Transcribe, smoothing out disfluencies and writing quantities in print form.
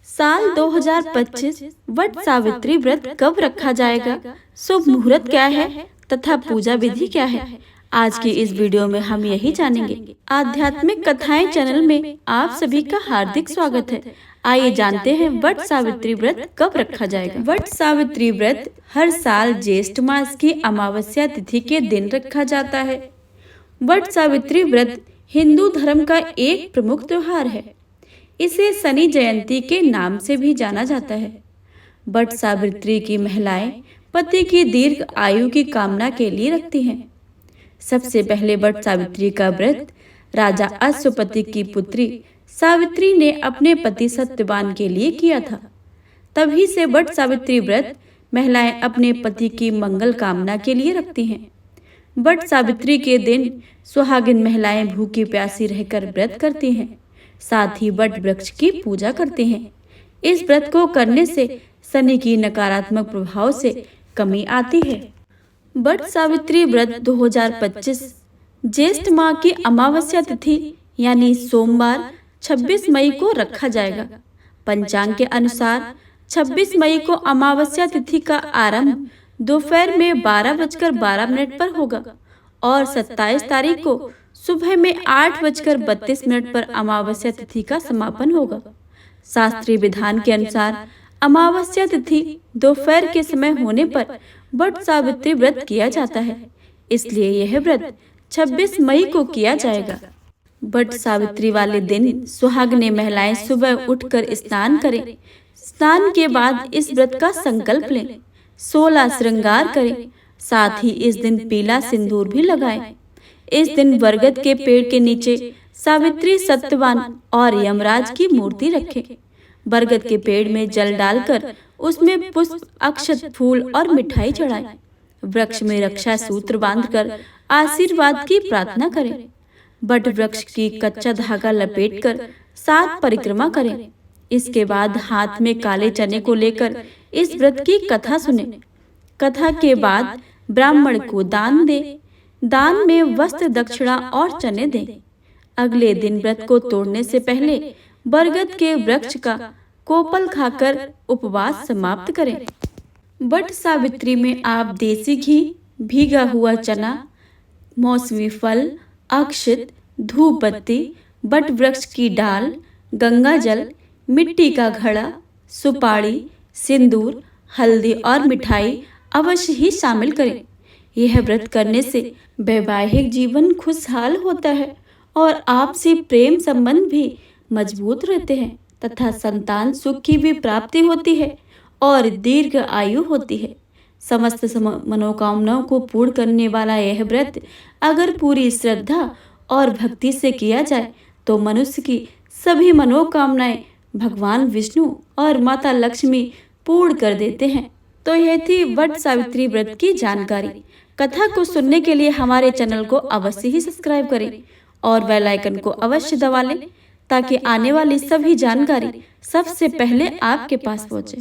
साल 2025 वट सावित्री व्रत कब रखा जाएगा, शुभ मुहूर्त क्या है तथा पूजा विधि क्या है। आज की इस वीडियो में हम यही जानेंगे। आध्यात्मिक कथाएं चैनल में आप सभी का हार्दिक स्वागत है। आइए जानते हैं वट सावित्री व्रत कब रखा जाएगा। वट सावित्री व्रत हर साल ज्येष्ठ मास की अमावस्या तिथि के दिन रखा जाता है। वट सावित्री व्रत हिंदू धर्म का एक प्रमुख त्योहार है। इसे शनि जयंती के नाम से भी जाना जाता है। वट सावित्री की महिलाएं पति की दीर्घ आयु की कामना के लिए रखती हैं। सबसे पहले वट सावित्री का व्रत राजा अश्वपति की पुत्री सावित्री ने अपने पति सत्यवान के लिए किया था। तभी से वट सावित्री व्रत महिलाएं अपने पति की मंगल कामना के लिए रखती हैं। वट सावित्री के दिन सुहागिन महिलाएं भूखी प्यासी रहकर व्रत करती हैं। साथ ही वट वृक्ष की पूजा करते हैं। इस व्रत को करने से शनि की नकारात्मक प्रभाव से कमी आती है। वट सावित्री व्रत 2025 ज्येष्ठ माह की अमावस्या तिथि यानी सोमवार 26 मई को रखा जाएगा। पंचांग के अनुसार 26 मई को अमावस्या तिथि का आरंभ दोपहर में 12:12 पर होगा और 27 तारीख को सुबह में 8:32 पर अमावस्या तिथि का समापन होगा। शास्त्रीय विधान के अनुसार अमावस्या तिथि दोपहर के समय होने पर वट सावित्री व्रत किया जाता है, इसलिए यह व्रत 26 मई को किया जाएगा। वट सावित्री वाले दिन सुहागिनें महिलाएं सुबह उठकर स्नान करें। स्नान के बाद इस व्रत का संकल्प लें। 16 श्रृंगार करें। साथ ही इस दिन पीला सिंदूर भी लगाएं। इस दिन बरगद के पेड़ के नीचे सावित्री, सत्यवान और यमराज की मूर्ति रखें। बरगद के पेड़ में जल डालकर उसमें पुष्प, अक्षत, फूल और मिठाई चढ़ाएं। वृक्ष में रक्षा सूत्र बांधकर आशीर्वाद की प्रार्थना करें। वट वृक्ष की कच्चा धागा लपेटकर 7 परिक्रमा करें। इसके बाद हाथ में काले चने को लेकर इस व्रत की कथा सुने। कथा के बाद ब्राह्मण को दान दें। दान में वस्त्र, दक्षिणा और चने दें। अगले दिन व्रत को तोड़ने से पहले बरगद के वृक्ष का कोपल खाकर उपवास समाप्त करें। वट सावित्री में आप देसी घी, भीगा हुआ चना, मौसमी फल, अक्षत, धूप बत्ती, वट वृक्ष की डाल, गंगा जल, मिट्टी का घड़ा, सुपारी, सिंदूर, हल्दी और मिठाई अवश्य ही शामिल करें। यह व्रत करने से वैवाहिक जीवन खुशहाल होता है और आपसी प्रेम संबंध भी मजबूत रहते हैं तथा संतान सुख की भी प्राप्ति होती है और दीर्घ आयु होती है। समस्त मनोकामनाओं को पूर्ण करने वाला यह व्रत अगर पूरी श्रद्धा और भक्ति से किया जाए तो मनुष्य की सभी मनोकामनाएं भगवान विष्णु और माता लक्ष्मी पूर्ण कर देते हैं। तो यह थी वट सावित्री व्रत की जानकारी। कथा को सुनने के लिए हमारे चैनल को अवश्य ही सब्सक्राइब करें और बेल आइकन को अवश्य दबा लें ताकि आने वाली सभी जानकारी सबसे पहले आपके पास पहुंचे।